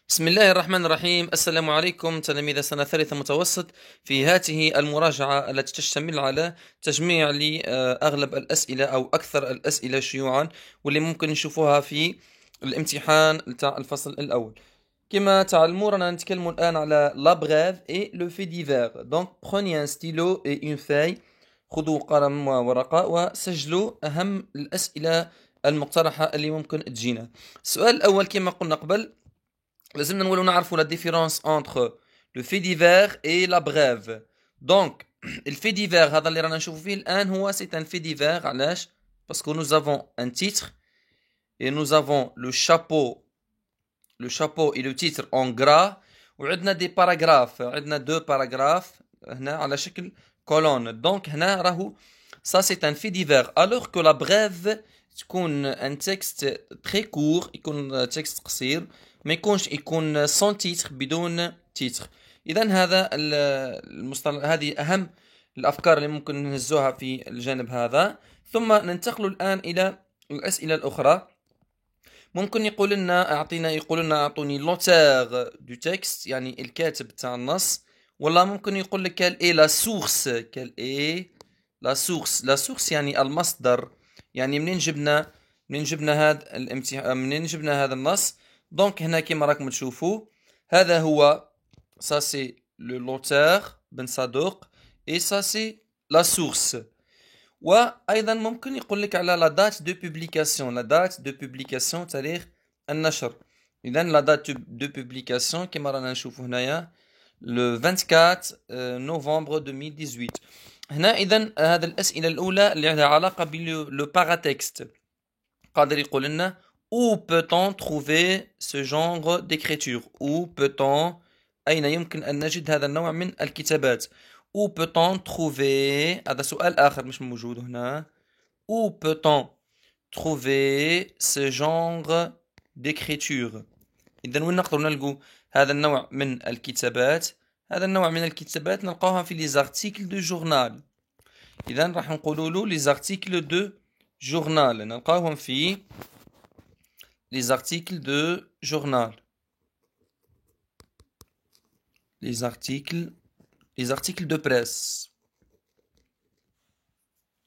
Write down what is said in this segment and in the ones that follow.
بسم الله الرحمن الرحيم. السلام عليكم تلاميذ سنة ثالثة متوسط. في هذه المراجعة التي تشتمل على تجميع لأغلب الأسئلة أو أكثر الأسئلة شيوعا واللي ممكن نشوفوها في الامتحان تاع الفصل الأول. كما تعلمون رانا نتكلم الآن على la brève et le fait divers. Donc prenez un stylo et une feuille. خذوا قلم وورقة وسجلوا أهم الأسئلة المقترحة اللي ممكن تجينا. السؤال الأول كما قلنا قبل لازمنا نولو نعرفوا la différence entre le fait divers et la brève. Donc le fait divers هذا اللي رانا نشوفوا فيه الآن هو c'est un fait divers. علاش؟ parce que nous avons un titre et nous avons le chapeau et le titre en gras وعندنا des paragraphes. عندنا deux paragraphes هنا على شكل colonne. donc هنا راهو ça c'est un fait divers alors que la brève تكون un texte très court يكون texte قصير ما يكون sans titre بدون titre. إذا هذا المصطلح هذه أهم الأفكار اللي ممكن نهزوها في الجانب هذا. ثم ننتقل الآن إلى الأسئلة الأخرى. ممكن يقول لنا أعطوني l'auteur du texte يعني الكاتب تاع النص، ولا ممكن يقول لك quelle est la source. la source يعني المصدر، يعني منين جبنا هذا النص. دونك هنا كما راكم تشوفوا هذا هو ça c'est l'auteur بن صدوق et ça c'est la source. وأيضا ممكن يقول لك على la date de publication تاريخ النشر. إذا la date de publication كما رانا نشوفوا هنايا le 24 novembre 2018. هنا إذا هذا الأسئلة الأولى اللي عندها علاقة بلو باراتكست. قادر يقول لنا où peut-on trouver ce genre d'écriture. où peut-on أين يمكن أن نجد هذا النوع من الكتابات. où peut-on trouver هذا سؤال آخر مش موجود هنا. où peut-on trouver ce genre d'écriture. إذن وين نقدر نلقوا هذا النوع من الكتابات. هذا النوع من الكتابات نلقاها في les articles de journal. إذن راح نقولوا له les articles de journal. نلقاهم في les articles de journal. les articles de presse.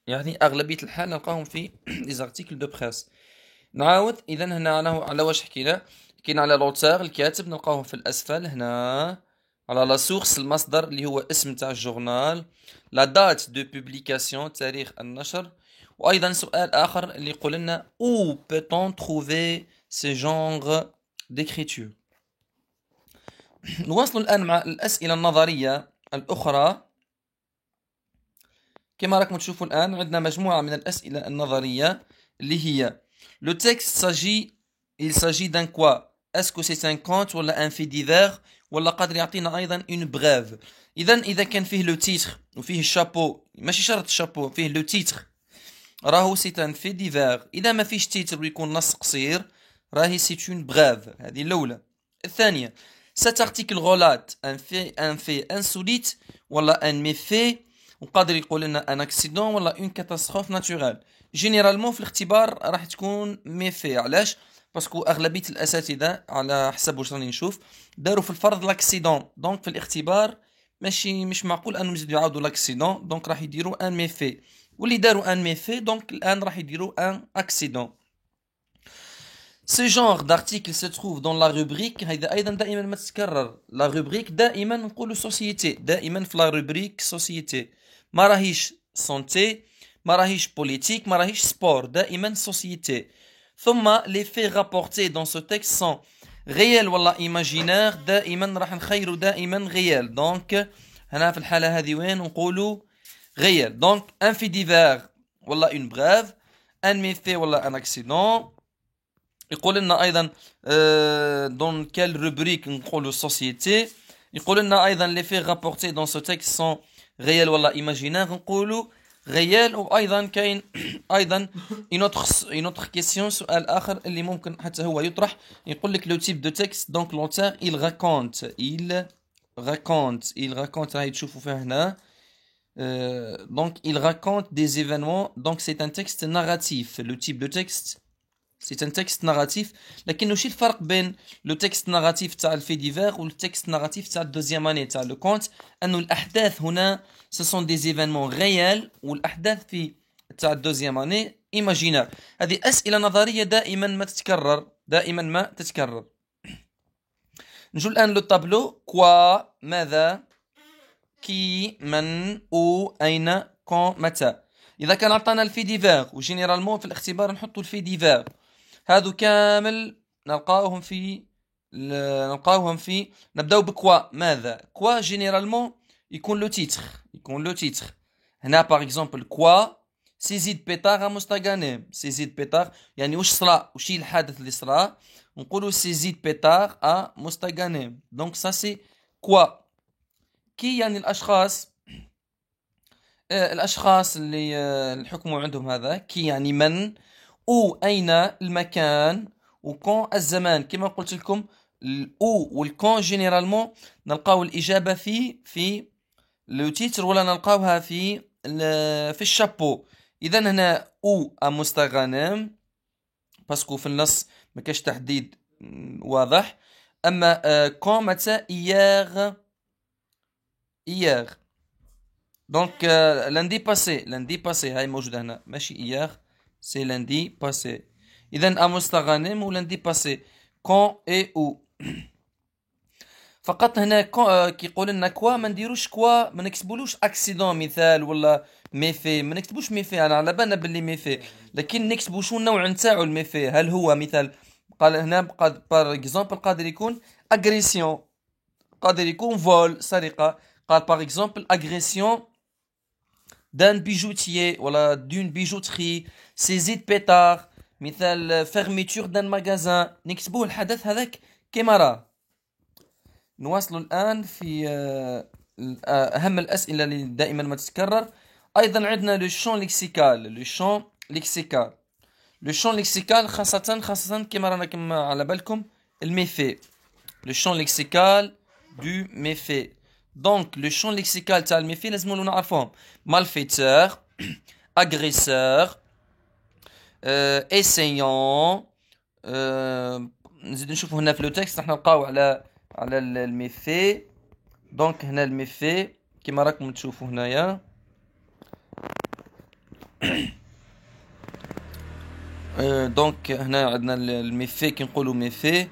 يعني أغلبية الحال نلقاهم في les articles de presse. نعاود إذا هنا على واش حكينا على l'auteur الكاتب نلقاوه في الأسفل هنا. على la source المصدر اللي هو اسم تاع الجورنال. la date de publication تاريخ النشر. وأيضا سؤال آخر اللي يقول لنا où peut-on trouver ce genre d'écriture. نواصل الآن مع الأسئلة النظرية الأخرى. كما راكم تشوفوا الآن عندنا مجموعة من الأسئلة النظرية اللي هي le texte il s'agit d'un quoi. est-ce que c'est un conte ولا un fait divers ولا قادر يعطينا أيضا une brève. إذا كان فيه le titre وفيه الشابو، ماشي شرط الشابو، فيه le titre راهو c'est un fait divers. إذا ما فيش تيتر ويكون نص قصير راهي c'est une brève. هذه الأولى. الثانية cet article relate un fait insolite ولا un méfait. وقادر يقول لنا un accident ولا une catastrophe naturelle. جينيرالمون في الاختبار راح تكون ميفي. علاش؟ باسكو أغلبية الأساتذة على حسب واش راني نشوف داروا في الفرض لاكسيدون. دونك في الاختبار مش معقول أنهم يزيدوا يعاودوا لاكسيدون. دونك راح يديروا ان ميفي، واللي داروا ان ميفي دونك الآن راح يديروا ان اكسيدون. Ce genre d'article se trouve dans la rubrique. هذا أيضا دائما ما تتكرر. la rubrique دائما نقولوا société. دائما في la rubrique société. ما راهيش santé، ما راهيش politique، ما راهيش sport. دائما société. ثم les faits rapportés dans ce texte sont réels ولا imaginaire. دائما راح نخيروا دائما réel. donc هنا في الحالة هذه وين نقولوا réel. donc un fait divers ولا une brève، un méfait ولا un accident. يقول لنا أيضا dans quelle rubrique نقولوا société. يقول لنا أيضا les faits rapportés dans ce texte sont réels ولا imaginaire نقولوا réel. وأيضا كاين أيضا une autre question سؤال آخر اللي ممكن حتى هو يطرح. يقول لك le type de texte. donc l'auteur il raconte راهي تشوفوا فيه هنا. donc il raconte des événements. donc c'est un texte narratif. le type de texte c'est un texte narratif. لكن وش الفرق بين لو تكست ناراتيف تاع الفي ديفير والتكست ناراتيف تاع الدوزيام اني تاع لو كونت؟ انه الاحداث هنا ce sont des événements réels والاحداث في تاع الدوزيام اني ايماجينار. هذه اسئله نظريه دائما ما تتكرر، دائما ما تتكرر. نجو الان لو طابلو. كوا ماذا، كي من، او اين، كون متى. اذا كان عطانا الفي ديفير وجينيرالمون في الاختبار نحطوا الفي ديفير، هذو كامل نلقاوهم في نبداو بكوا ماذا. كوا جينيرالمون يكون لو تيتر. هنا باغ اكزومبل كوا سيزيد بيتار مستغانم. سيزيد بيتار يعني واش صرا، وش الحادث اللي صرا، نقولوا سيزيد بيتار مستغانم. دونك سا سي كوا. كي يعني الاشخاص اللي الحكم عندهم هذا. كي يعني من، او اين المكان، وكون الزمان. كما قلت لكم الاو والكون جينيرالمون نلقاو الاجابه في لو تيتر، ولا نلقاوها في الشابو. اذا هنا او مستغانم باسكو في النص ما كاش تحديد واضح. اما كون متى، ايير. دونك lundi passé هاي موجودة هنا، ماشي إياغ، سي lundi passé. إذن أمستغانم و lundi passé كون إي أو. فقط هنا كي يقول لنا كوا ما نديروش كوا، ما نكتبولوش أكسيدون مثال ولا ميفي، ما نكتبوش ميفي. أنا على بالنا باللي ميفي، لكن نكتبو شو النوع نتاعو الميفي. هل هو مثال، قال هنا بار اكزومبل قادر يكون أغريسيون، قادر يكون فول سرقة. قال بار اكزومبل أغريسيون d'un bijoutier ولا d'une bijouterie. saisie de pétard مثال fermeture d'un magasin. نكتبوه الحدث هذاك كما راه. نواصل الآن في أهم الأسئلة اللي دائما ما تتكرر. أيضا عندنا لو شون ليكسيكال. لو شون ليكسيكال خاصة كما رانا كما على بالكم الميفي. لو شون ليكسيكال دو ميفي. Donc, le champ lexical تاع الميفي لازم نعرفوهم. malfaiteur, agresseur, essayant. نزيد نشوفوا هنا في لو تكست راح نلقاو على الميفي. دونك هنا الميفي كما راكم تشوفوا هنايا. دونك هنا عندنا الميفي. كي نقولوا ميفي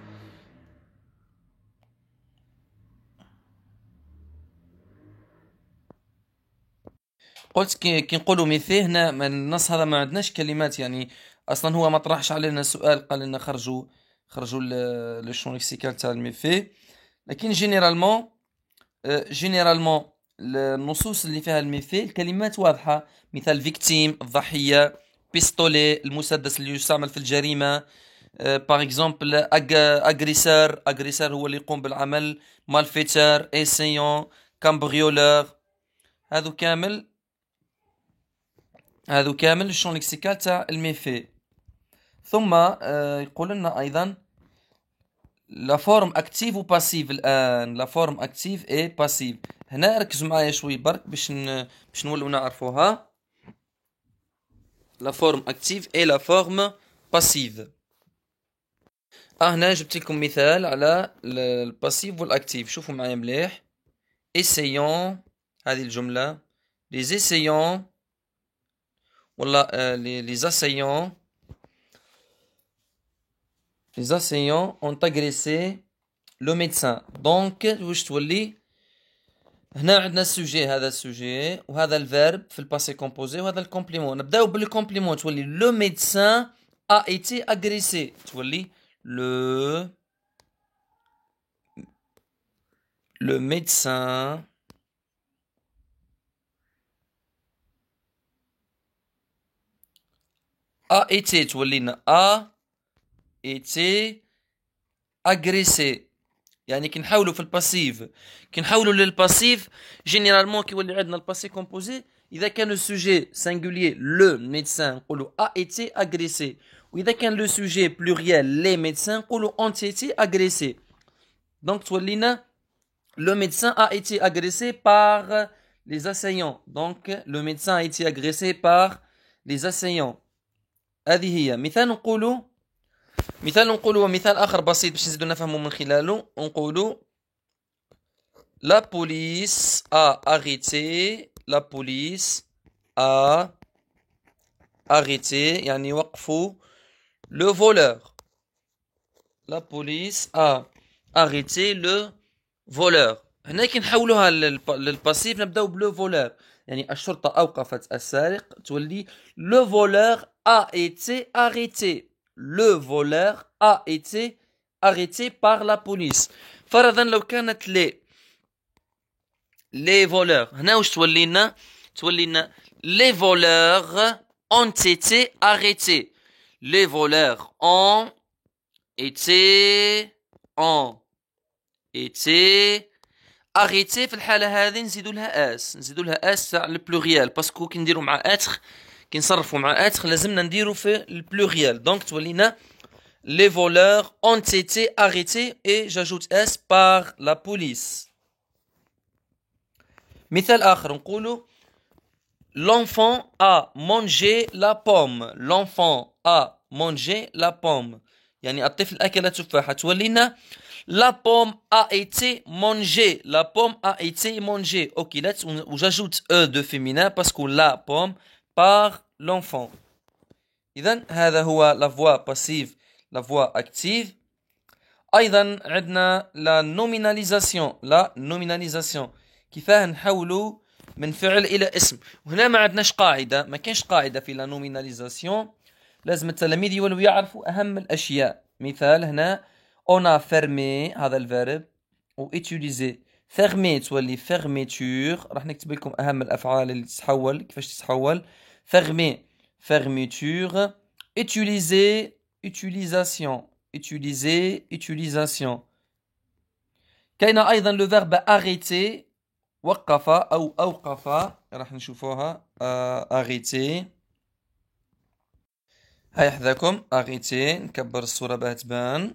قلت كي نقولوا ميفي هنا النص هذا ما عندناش كلمات، يعني اصلا هو ما طرحش علينا سؤال قال لنا خرجوا لو شون ليكسيكال تاع الميفي. لكن جينيرالمون النصوص اللي فيها الميفي الكلمات واضحه. مثال فيكتيم الضحيه، بيستولي المسدس اللي يستعمل في الجريمه، باغ اكزومبل اغريسور هو اللي يقوم بالعمل، مالفيتر، ايسيون، كامبريولور. هذو كامل الشون ليكسيكال تاع الميفي. ثم يقول لنا ايضا لا فورم اكتيف و باسيف. الان لا فورم اكتيف اي باسيف. هنا ركزوا معايا شوي برك باش نولوا نعرفوها. لا فورم اكتيف اي لا فورم باسيف. هنا جبت لكم مثال على الباسيف والاكتيف. شوفوا معايا مليح. essayons هذه الجملة. les essayons ولا les assaillants ont agressé le médecin. دونك واش تولي هنا عندنا السوجي، هذا السوجي وهذا الفيرب في الباسي كومبوزي وهذا الكومبليمون. نبداو بالكومبليمون. تولي لو médecin a été agressé. تولي le médecin a été. تولينا a été agressé. يعني كي نحاولوا في الباسيف، كي نحاولوا للباسيف جينيرالمون كيولي عندنا الباسي كومبوزي. اذا كان لو سوجي سانغولير لو ميدسان نقولوا a été agressé، واذا كان لو سوجي بلوريال لي ميدسان نقولوا ont été agressés. دونك تولينا le médecin a été agressé par les assaillants. Donc le médecin a été agressé par les assaillants. هذه هي. مثال نقولوا مثال نقولوا مثال آخر بسيط باش نزيدو نفهمو من خلاله نقولوا la police a arrêté la police a arrêté يعني وقفوا le voleur la police a arrêté le voleur هنا كي نحولوها للباسيف نبداو بلو فولور يعني الشرطة أوقفت السارق تولي le voleur a été arrêté le voleur a été arrêté par la police فرضا لو كانت les voleurs هنا واش تولينا les voleurs ont été arrêtés les voleurs ont été arrêté في الحالة هذه نزيدو لها اس تاع البلوريال باسكو كي نديرو مع اتر كي نصرفو مع اتر لازمنا نديرو في البلوريال دونك تولينا les voleurs ont été arrêtés et j'ajoute s par la police. مثال آخر نقولو l'enfant a mangé la pomme l'enfant a mangé la pomme يعني الطفل أكل تفاحة تولينا la pomme a été mangée la pomme a été mangée أكلت و j'ajoute e de féminin parce que la pomme par l'enfant. إذن هذا هو la voix passive la voix active. أيضا عندنا la nominalisation كيفاه نحولوا من فعل إلى اسم وهنا ما عندناش قاعدة ما كانش قاعدة في la nominalisation لازم التلاميذ يولوا يعرفوا أهم الأشياء مثال هنا on a fermé هذا الفيرب و utiliser fermer تولي fermeture راح نكتب لكم أهم الأفعال اللي تتحول كيفاش تتحول fermer fermeture utiliser utilisation كاين أيضا le verbe arrêter وقف أو أوقف راح نشوفوها arrêter هاي حذاكم arrêter نكبر الصورة باه تبان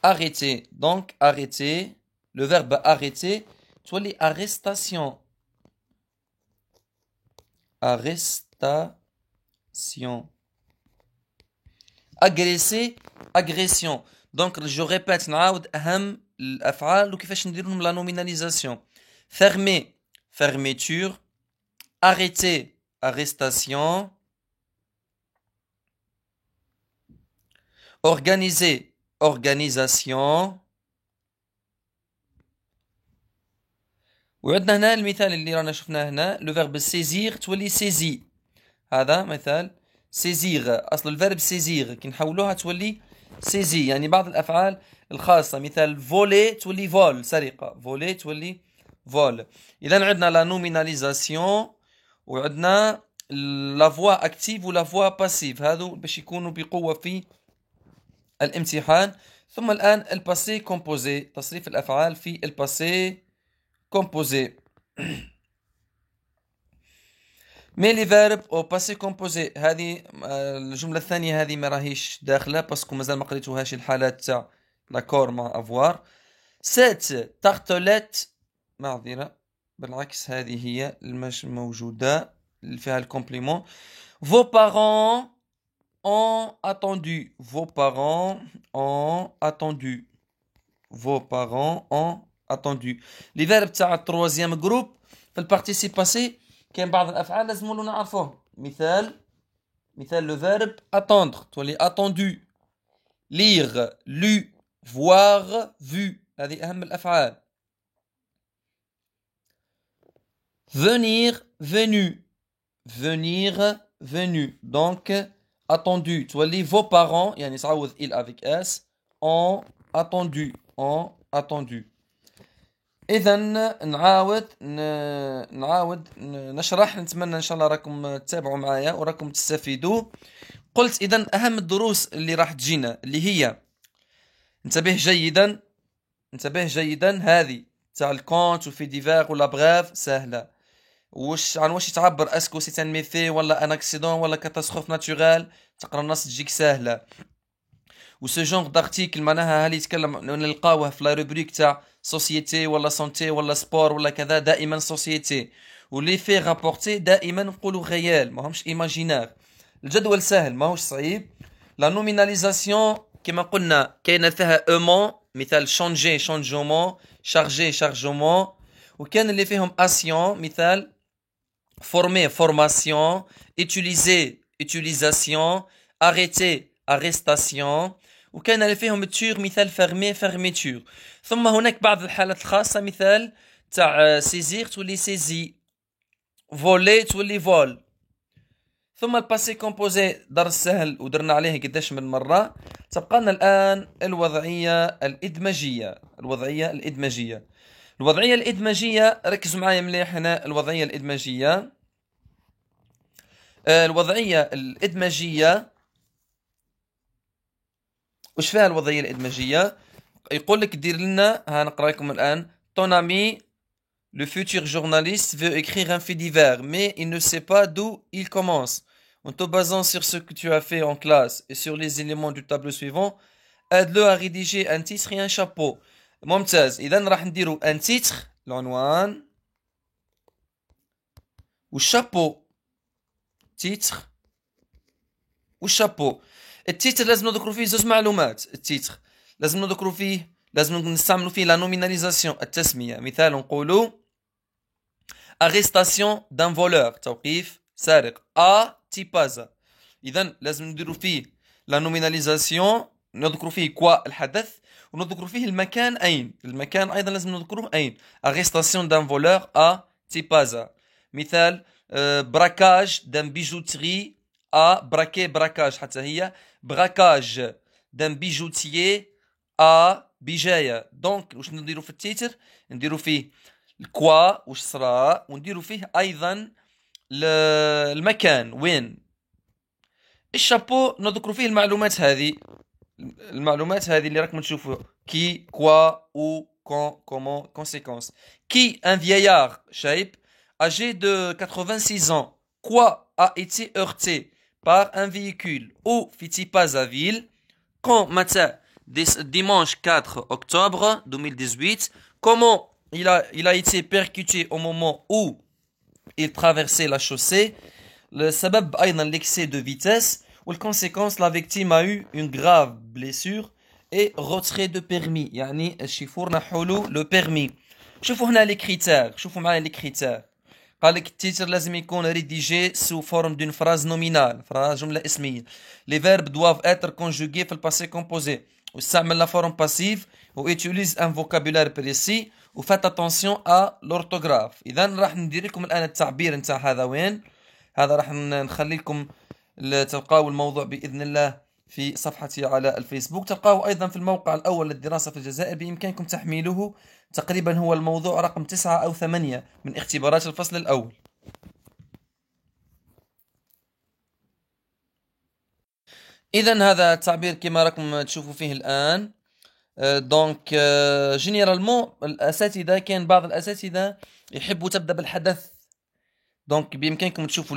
arrêter donc arrêter le verbe arrêter تولي arrestation agresser agression donc je répète نعاود أهم الأفعال وكيفاش نديرهم la nominalisation fermer fermeture arrêter arrestation organiser organisation وعندنا هنا المثال اللي رانا شفناه هنا لو فيرب سيزير تولي سيزي هذا مثال سيزير اصل الفيرب سيزير كي نحولوها تولي سيزي يعني بعض الافعال الخاصه مثال فولي تولي فول سرقه فولي تولي فول اذا عندنا لا نوميناليزاسيون وعندنا لا فوا اكتيف ولا فوا باسيف هذو باش يكونوا بقوه في الامتحان. ثم الان الباسي كومبوزي تصريف الافعال في الباسي composé. Mais les verbes au passé composé هذه الجملة الثانية هذه ما راهيش داخلة باسكو مازال ما قريتوهاش الحالات تاع لاكور مع افوار. سيت تارتوليت معذرة بالعكس هذه هي المش موجودة اللي فيها الكومبليمون. Vos parents ont attendu. Vos parents ont attendu. Vos parents ont attendu. Les verbes تاع التروازيام جروب في البارتيسيب باسي كاين بعض الافعال لازم نعرفوه مثال le verbe attendre تولي attendu lire lu voir vu هذه اهم الافعال. venir venu donc attendu تولي vos parents يعني تعوض il avec s ont attendu. إذا نعاود نشرح نتمنى إن شاء الله راكم تتابعوا معايا وراكم تستفيدوا. قلت إذا أهم الدروس اللي راح تجينا اللي هي انتبه جيدا هذه تاع الكونت وفي ديفير ولا بغاف سهلة عن واش يتعبر اسكو سي ان ميفي ولا ان اكسيدون ولا كاتاستروف ناتورال تقرا النص تجيك سهلة. وسو جونغ دارتيكل معناها هل يتكلم نلقاوه في لا روبريك تاع سوسيتي ولا سونتي ولا سبور ولا كذا دائما سوسيتي ولي في رابورتي دائما نقولوا غيال ماهمش ايماجينار. الجدول سهل ماهوش صعيب La nominalisation كما قلنا كاين فيها aimant مثال changer changement charger chargement وكان اللي فيهم action مثال former formation utiliser utilisation arrêter arrestation وكان اللي فيهم tuer مثال fermer fermeture ثم هناك بعض الحالات الخاصة مثال تاع saisir تولي saisi voler تولي vol ثم الباسي كومبوزي درس سهل ودرنا عليه قداش من مرة تبقى لنا الآن الوضعية الإدماجية الوضعية الإدماجية ركزوا معايا مليح هنا الوضعية الإدماجية وش فيها الوضعية الإدماجية يقول لك دير لنا هنقرأ لكم الآن ton ami le futur journaliste veut écrire un fait divers mais il ne sait pas d'où il commence. En te basant sur ce que tu as fait en classe et sur les éléments du tableau suivant, aide-le à rédiger un titre et un chapeau. ممتاز. إذا راح نديرو un titre العنوان والشابو titre والشابو. التيتر لازم نذكروا فيه زوج معلومات. التيتر لازم نذكروا فيه لازم نستعملوا فيه لا نوميناليزاسيون التسمية. مثال نقولوا arrestation d'un voleur توقيف سارق تيبازا. إذا لازم نديروا فيه لا نوميناليزاسيون نذكروا فيه كوا الحدث ونذكروا فيه المكان أين. المكان أيضا لازم نذكروه أين. arrestation d'un voleur تيبازا. مثال braquage d'un bijouterie braquer braquage حتى هي braquage d'un bijoutier بجاية. دونك واش نديرو في التيتر نديرو فيه الكوا واش صرا ونديرو فيه ايضا المكان وين. الشابو نذكرو فيه المعلومات هذه اللي راكم تشوفوا كي كوا او كون كومون كونسيكونس. كي un vieillard شايب âgé de 86 ans quoi a été heurté par un véhicule ou fit-il pas à ville quand متى dimanche 4 octobre 2018. Comment il a été percuté au moment où il traversait la chaussée. Le sabab أيضا l'excès de vitesse. ou les conséquences la victime a eu une grave blessure et retrait de permis. يعني الشيفور نحولو le permis. شوفوا هنا les critères. شوفوا معايا les critères. قال لك التيتر لازم يكون rédigé sous forme d'une phrase nominale. phrase جملة اسمية. Les verbes doivent être conjugués في الباسé composé. واستعمل la forme passive وutilise un vocabulaire précis وفات attention à l'orthographe. إذا راح ندير لكم الآن التعبير نتاع هذا وين. هذا راح نخلي لكم تلقاو الموضوع بإذن الله في صفحتي على الفيسبوك. تلقاو أيضا في الموقع الأول للدراسة في الجزائر بإمكانكم تحميله. تقريبا هو الموضوع رقم 9 أو 8 من اختبارات الفصل الأول. إذا هذا التعبير كما راكم تشوفوا فيه الآن. دونك جينيرالمون الأساتذة كان بعض الأساتذة يحبوا تبدأ بالحدث. دونك بإمكانكم تشوفوا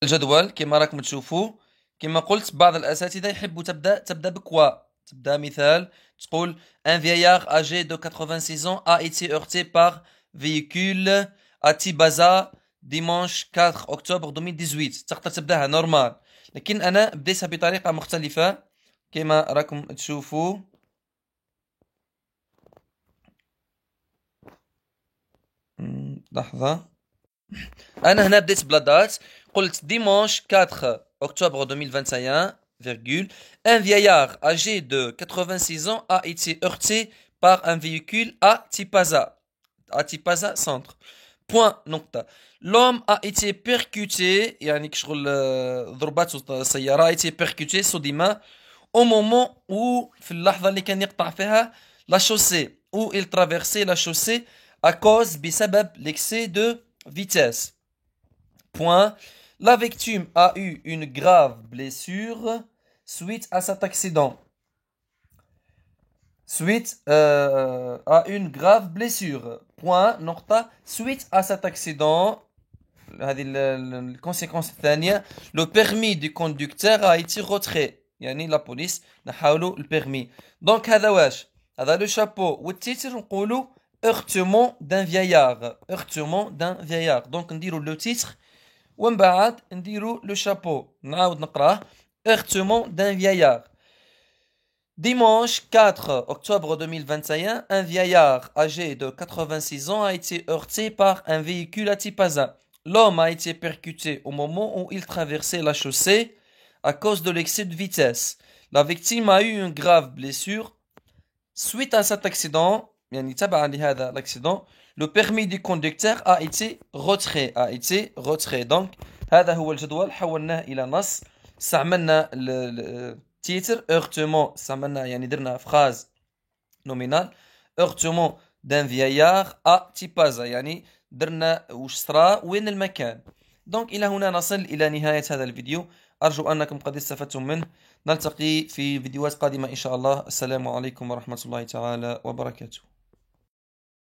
الجدول كما راكم تشوفوا. كما قلت بعض الأساتذة يحبوا تبدأ بكوا. تبدأ مثال تقول un vieillard âgé de 86 ans a été heurté par véhicule à Tibaza dimanche 4 octobre 2018. تقدر تبداها نورمال لكن أنا بديتها بطريقة مختلفة كما راكم تشوفوا. لحظة. أنا هنا بديت بلا دات قلت dimanche 4 octobre 2021 virgule un vieillard âgé de 86 ans a été heurté par un véhicule à Tipaza centre. Point نقطة. L'homme a été percuté يعني كشغل ضربته السيارة a été percuté صدمة au moment où في اللحظة اللي كان يقطع فيها la chaussée où il traversait la chaussée à cause بسبب l'excès de vitesse. Point. La victime a eu une grave blessure suite à cet accident. À une grave blessure. Point. نقطة. Suite à cet accident. هذه الconséquence الثانية. Le permis du conducteur a été retrait. يعني la police نحاولوا البرمي. Donc هذا واش. هذا le chapeau. والتيتر نقولوا heurtement d'un vieillard. Heurtement d'un vieillard. Donc نديروا le titre ومن بعد نديروا لو شابو. نعاود نقراه heurtement d'un vieillard. Dimanche 4 octobre 2021, un vieillard âgé de 86 ans a été heurté par un véhicule à Tipaza. L'homme a été percuté au moment où il traversait la chaussée à cause de l'excès de vitesse. La victime a eu une grave blessure. Suite à cet accident, l'accident, le permis du conducteur a été retrait. Donc, هذا هو الجدول حولناه إلى نص. استعملنا التيتر heurtement. استعملنا يعني درنا phrase nominale. heurtement d'un vieillard à Tipaza. يعني درنا وش صرا وين المكان. donc إلى هنا نصل إلى نهاية هذا الفيديو. أرجو أنكم قد استفدتم منه. نلتقي في فيديوهات قادمة إن شاء الله. السلام عليكم ورحمة الله تعالى وبركاته.